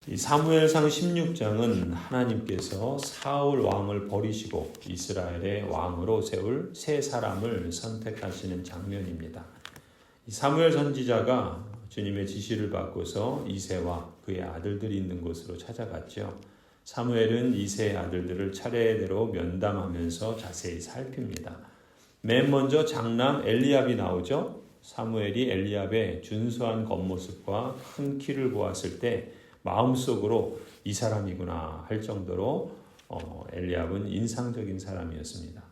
이 사무엘상 16장은 하나님께서 사울 왕을 버리시고 이스라엘의 왕으로 세울 세 사람을 선택하시는 장면입니다. 이 사무엘 선지자가 주님의 지시를 받고서 이새와 그의 아들들이 있는 곳으로 찾아갔죠. 사무엘은 이새의 아들들을 차례대로 면담하면서 자세히 살핍니다. 맨 먼저 장남 엘리압이 나오죠. 사무엘이 엘리압의 준수한 겉모습과 큰 키를 보았을 때 마음속으로 이 사람이구나 할 정도로 엘리압은 인상적인 사람이었습니다.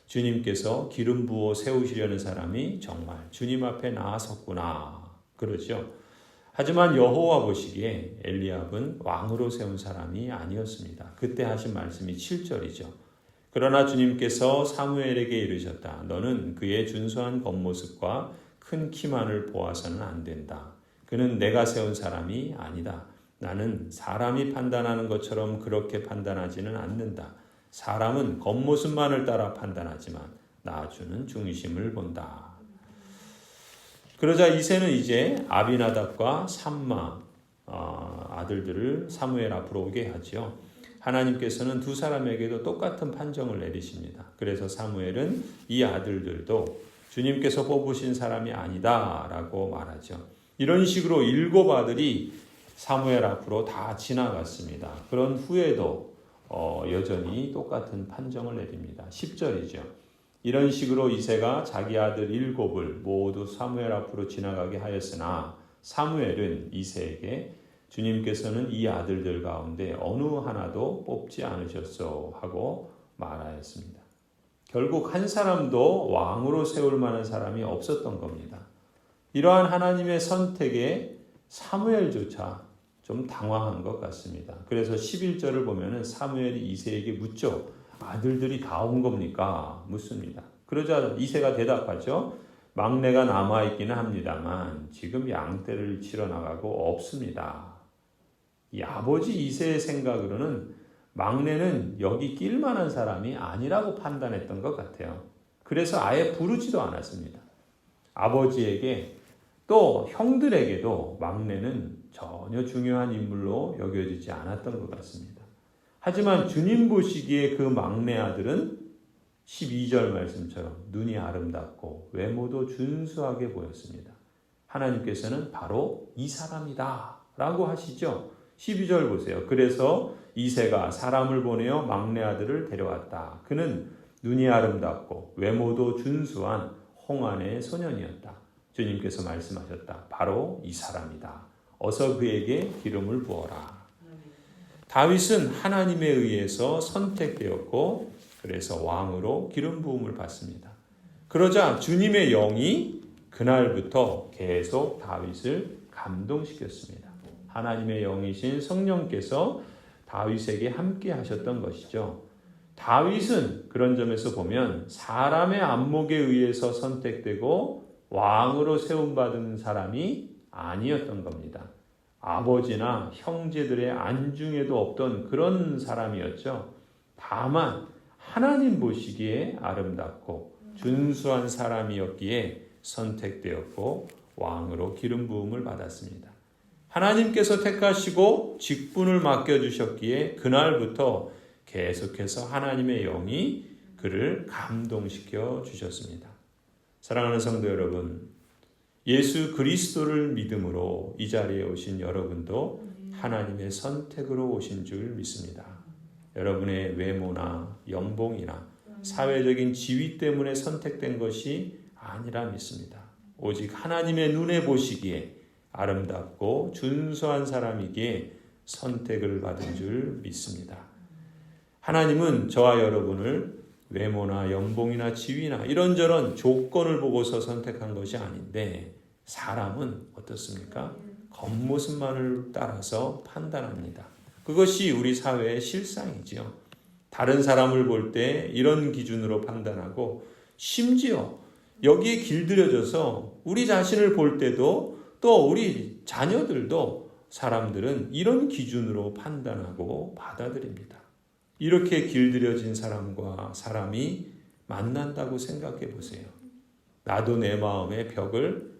주님께서 기름 부어 세우시려는 사람이 정말 주님 앞에 나아섰구나 그러죠. 하지만 여호와 보시기에 엘리압은 왕으로 세운 사람이 아니었습니다. 그때 하신 말씀이 7절이죠. 그러나 주님께서 사무엘에게 이르셨다. 너는 그의 준수한 겉모습과 큰 키만을 보아서는 안 된다. 그는 내가 세운 사람이 아니다. 나는 사람이 판단하는 것처럼 그렇게 판단하지는 않는다. 사람은 겉모습만을 따라 판단하지만 나 주는 중심을 본다. 그러자 이새는 이제 아비나답과 삼마 아들들을 사무엘 앞으로 오게 하죠. 하나님께서는 두 사람에게도 똑같은 판정을 내리십니다. 그래서 사무엘은 이 아들들도 주님께서 뽑으신 사람이 아니다 라고 말하죠. 이런 식으로 7 아들이 사무엘 앞으로 다 지나갔습니다. 그런 후에도 여전히 똑같은 판정을 내립니다. 10절이죠. 이런 식으로 이새가 자기 아들 7을 모두 사무엘 앞으로 지나가게 하였으나 사무엘은 이새에게 주님께서는 이 아들들 가운데 어느 하나도 뽑지 않으셨소 하고 말하였습니다. 결국 한 사람도 왕으로 세울 만한 사람이 없었던 겁니다. 이러한 하나님의 선택에 사무엘조차 좀 당황한 것 같습니다. 그래서 11절을 보면은 사무엘이 이새에게 묻죠. 아들들이 다 온 겁니까? 묻습니다. 그러자 이새가 대답하죠. 막내가 남아있기는 합니다만 지금 양떼를 치러 나가고 없습니다. 이 아버지 이새의 생각으로는 막내는 여기 낄 만한 사람이 아니라고 판단했던 것 같아요. 그래서 아예 부르지도 않았습니다. 아버지에게 또 형들에게도 막내는 전혀 중요한 인물로 여겨지지 않았던 것 같습니다. 하지만 주님 보시기에 그 막내 아들은 12절 말씀처럼 눈이 아름답고 외모도 준수하게 보였습니다. 하나님께서는 바로 이 사람이다 라고 하시죠. 12절 보세요. 그래서 이새가 사람을 보내어 막내 아들을 데려왔다. 그는 눈이 아름답고 외모도 준수한 홍안의 소년이었다. 주님께서 말씀하셨다. 바로 이 사람이다. 어서 그에게 기름을 부어라. 다윗은 하나님에 의해서 선택되었고 그래서 왕으로 기름 부음을 받습니다. 그러자 주님의 영이 그날부터 계속 다윗을 감동시켰습니다. 하나님의 영이신 성령께서 다윗에게 함께 하셨던 것이죠. 다윗은 그런 점에서 보면 사람의 안목에 의해서 선택되고 왕으로 세움받은 사람이 아니었던 겁니다. 아버지나 형제들의 안중에도 없던 그런 사람이었죠. 다만 하나님 보시기에 아름답고 준수한 사람이었기에 선택되었고 왕으로 기름 부음을 받았습니다. 하나님께서 택하시고 직분을 맡겨주셨기에 그날부터 계속해서 하나님의 영이 그를 감동시켜 주셨습니다. 사랑하는 성도 여러분, 예수 그리스도를 믿음으로 이 자리에 오신 여러분도 하나님의 선택으로 오신 줄 믿습니다. 여러분의 외모나 연봉이나 사회적인 지위 때문에 선택된 것이 아니라 믿습니다. 오직 하나님의 눈에 보시기에 아름답고 준수한 사람이기에 선택을 받은 줄 믿습니다. 하나님은 저와 여러분을 외모나 연봉이나 지위나 이런저런 조건을 보고서 선택한 것이 아닌데 사람은 어떻습니까? 겉모습만을 따라서 판단합니다. 그것이 우리 사회의 실상이지요. 다른 사람을 볼 때 이런 기준으로 판단하고 심지어 여기에 길들여져서 우리 자신을 볼 때도 또 우리 자녀들도 사람들은 이런 기준으로 판단하고 받아들입니다. 이렇게 길들여진 사람과 사람이 만난다고 생각해 보세요. 나도 내 마음의 벽을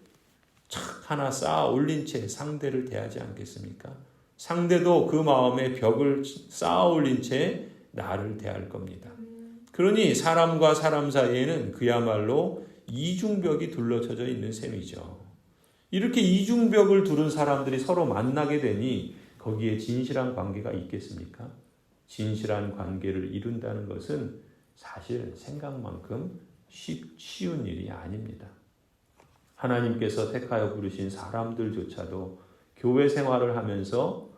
착 하나 쌓아 올린 채 상대를 대하지 않겠습니까? 상대도 그 마음에 벽을 쌓아 올린 채 나를 대할 겁니다. 그러니 사람과 사람 사이에는 그야말로 이중벽이 둘러쳐져 있는 셈이죠. 이렇게 이중벽을 두른 사람들이 서로 만나게 되니 거기에 진실한 관계가 있겠습니까? 진실한 관계를 이룬다는 것은 사실 생각만큼 쉬운 일이 아닙니다. 하나님께서 택하여 부르신 사람들조차도 교회 생활을 하면서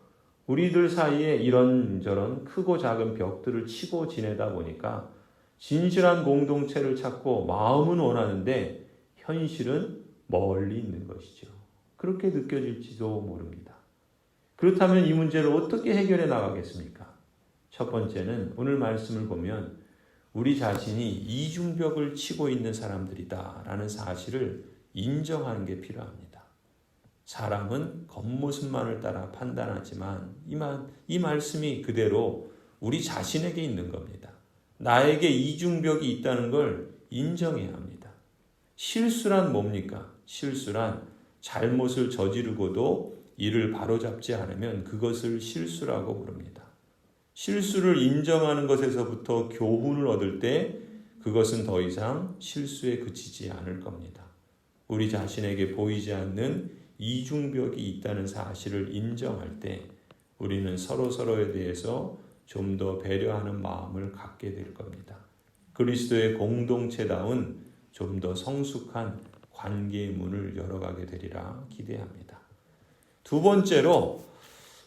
우리들 사이에 이런저런 크고 작은 벽들을 치고 지내다 보니까 진실한 공동체를 찾고 마음은 원하는데 현실은 멀리 있는 것이죠. 그렇게 느껴질지도 모릅니다. 그렇다면 이 문제를 어떻게 해결해 나가겠습니까? 첫 번째는 오늘 말씀을 보면 우리 자신이 이중벽을 치고 있는 사람들이다라는 사실을 인정하는 게 필요합니다. 사람은 겉모습만을 따라 판단하지만 이 말씀이 그대로 우리 자신에게 있는 겁니다. 나에게 이중벽이 있다는 걸 인정해야 합니다. 실수란 뭡니까? 실수란 잘못을 저지르고도 이를 바로잡지 않으면 그것을 실수라고 부릅니다. 실수를 인정하는 것에서부터 교훈을 얻을 때 그것은 더 이상 실수에 그치지 않을 겁니다. 우리 자신에게 보이지 않는 이중벽이 있다는 사실을 인정할 때 우리는 서로에 대해서 좀 더 배려하는 마음을 갖게 될 겁니다. 그리스도의 공동체다운 좀 더 성숙한 관계의 문을 열어가게 되리라 기대합니다. 두 번째로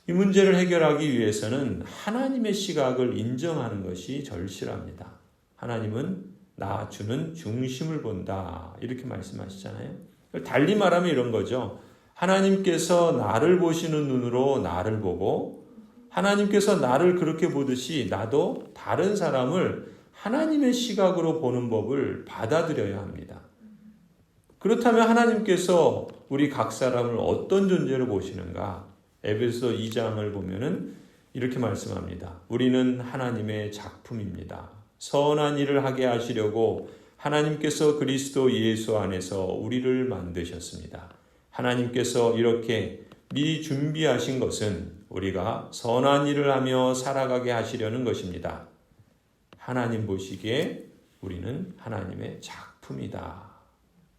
이 문제를 해결하기 위해서는 하나님의 시각을 인정하는 것이 절실합니다. 하나님은 나 주는 중심을 본다 이렇게 말씀하시잖아요. 달리 말하면 이런 거죠. 하나님께서 나를 보시는 눈으로 나를 보고 하나님께서 나를 그렇게 보듯이 나도 다른 사람을 하나님의 시각으로 보는 법을 받아들여야 합니다. 그렇다면 하나님께서 우리 각 사람을 어떤 존재로 보시는가? 에베소 2장을 보면은 이렇게 말씀합니다. 우리는 하나님의 작품입니다. 선한 일을 하게 하시려고 하나님께서 그리스도 예수 안에서 우리를 만드셨습니다. 하나님께서 이렇게 미리 준비하신 것은 우리가 선한 일을 하며 살아가게 하시려는 것입니다. 하나님 보시기에 우리는 하나님의 작품이다.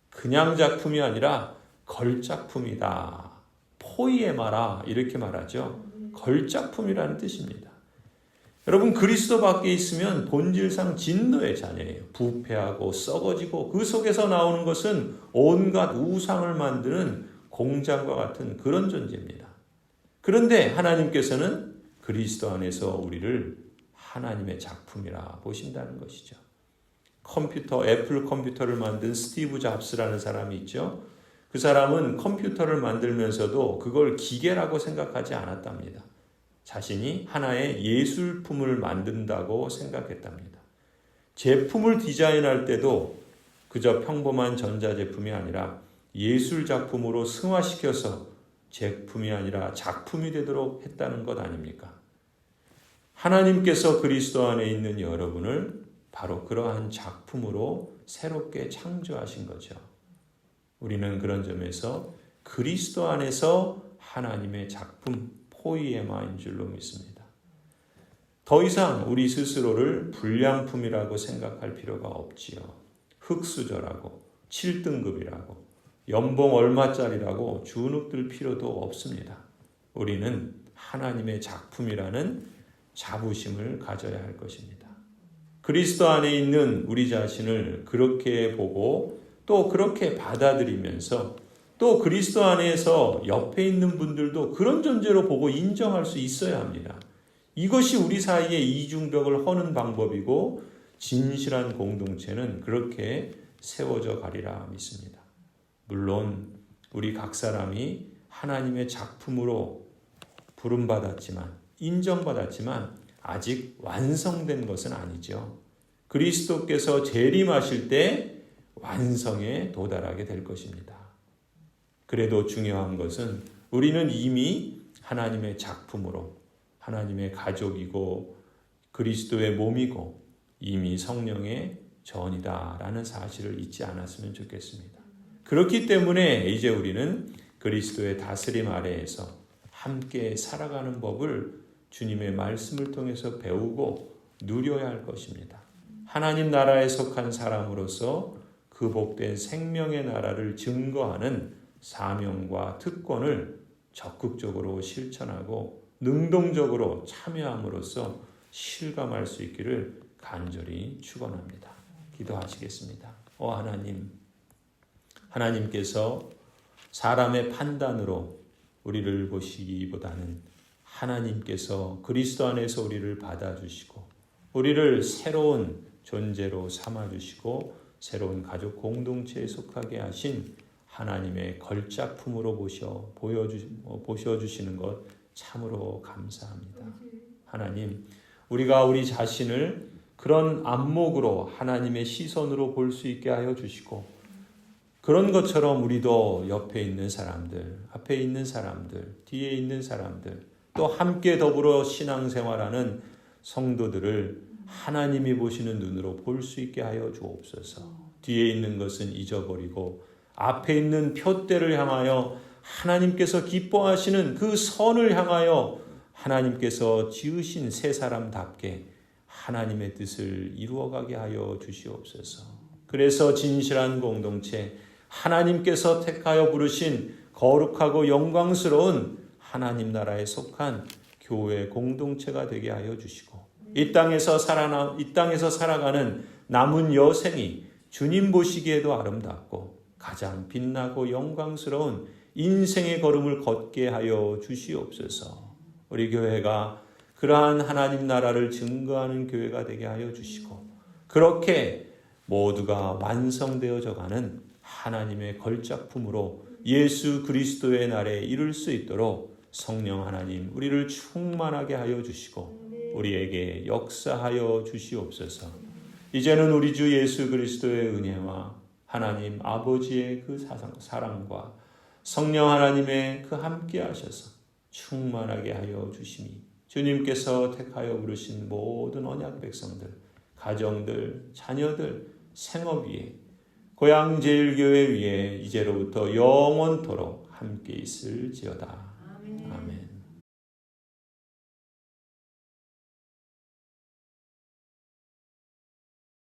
그냥 작품이 아니라 걸작품이다. 포이에마라 이렇게 말하죠. 걸작품이라는 뜻입니다. 여러분 그리스도 밖에 있으면 본질상 진노의 자녀예요. 부패하고 썩어지고 그 속에서 나오는 것은 온갖 우상을 만드는 공장과 같은 그런 존재입니다. 그런데 하나님께서는 그리스도 안에서 우리를 하나님의 작품이라 보신다는 것이죠. 애플 컴퓨터를 만든 스티브 잡스라는 사람이 있죠. 그 사람은 컴퓨터를 만들면서도 그걸 기계라고 생각하지 않았답니다. 자신이 하나의 예술품을 만든다고 생각했답니다. 제품을 디자인할 때도 그저 평범한 전자제품이 아니라 예술작품으로 승화시켜서 제품이 아니라 작품이 되도록 했다는 것 아닙니까? 하나님께서 그리스도 안에 있는 여러분을 바로 그러한 작품으로 새롭게 창조하신 거죠. 우리는 그런 점에서 그리스도 안에서 하나님의 작품 포이에마인 줄로 믿습니다. 더 이상 우리 스스로를 불량품이라고 생각할 필요가 없지요. 흙수저라고 7등급이라고 연봉 얼마짜리라고 주눅들 필요도 없습니다. 우리는 하나님의 작품이라는 자부심을 가져야 할 것입니다. 그리스도 안에 있는 우리 자신을 그렇게 보고 또 그렇게 받아들이면서 또 그리스도 안에서 옆에 있는 분들도 그런 존재로 보고 인정할 수 있어야 합니다. 이것이 우리 사이에 이중벽을 허는 방법이고 진실한 공동체는 그렇게 세워져 가리라 믿습니다. 물론 우리 각 사람이 하나님의 작품으로 부름받았지만 인정받았지만 아직 완성된 것은 아니죠. 그리스도께서 재림하실 때 완성에 도달하게 될 것입니다. 그래도 중요한 것은 우리는 이미 하나님의 작품으로 하나님의 가족이고 그리스도의 몸이고 이미 성령의 전이다라는 사실을 잊지 않았으면 좋겠습니다. 그렇기 때문에 이제 우리는 그리스도의 다스림 아래에서 함께 살아가는 법을 주님의 말씀을 통해서 배우고 누려야 할 것입니다. 하나님 나라에 속한 사람으로서 그 복된 생명의 나라를 증거하는 사명과 특권을 적극적으로 실천하고 능동적으로 참여함으로써 실감할 수 있기를 간절히 축원합니다. 기도하시겠습니다. 하나님, 하나님께서 사람의 판단으로 우리를 보시기보다는 하나님께서 그리스도 안에서 우리를 받아주시고 우리를 새로운 존재로 삼아주시고 새로운 가족 공동체에 속하게 하신 하나님의 걸작품으로 보셔주시는 것 참으로 감사합니다. 하나님, 우리가 우리 자신을 그런 안목으로 하나님의 시선으로 볼 수 있게 하여 주시고 그런 것처럼 우리도 옆에 있는 사람들, 앞에 있는 사람들, 뒤에 있는 사람들 또 함께 더불어 신앙생활하는 성도들을 하나님이 보시는 눈으로 볼 수 있게 하여 주옵소서. 뒤에 있는 것은 잊어버리고 앞에 있는 표대를 향하여 하나님께서 기뻐하시는 그 선을 향하여 하나님께서 지으신 새 사람답게 하나님의 뜻을 이루어가게 하여 주시옵소서. 그래서 진실한 공동체, 하나님께서 택하여 부르신 거룩하고 영광스러운 하나님 나라에 속한 교회 공동체가 되게 하여 주시고 이 땅에서 살아가는 남은 여생이 주님 보시기에도 아름답고 가장 빛나고 영광스러운 인생의 걸음을 걷게 하여 주시옵소서. 우리 교회가 그러한 하나님 나라를 증거하는 교회가 되게 하여 주시고 그렇게 모두가 완성되어져 가는 하나님의 걸작품으로 예수 그리스도의 날에 이룰 수 있도록 성령 하나님 우리를 충만하게 하여 주시고 우리에게 역사하여 주시옵소서. 이제는 우리 주 예수 그리스도의 은혜와 하나님 아버지의 그 사랑과 성령 하나님의 그 함께 하셔서 충만하게 하여 주시니 주님께서 택하여 부르신 모든 언약 백성들, 가정들, 자녀들, 생업 위에 고향제일교회 위에 이제로부터 영원토록 함께 있을지어다. 아멘.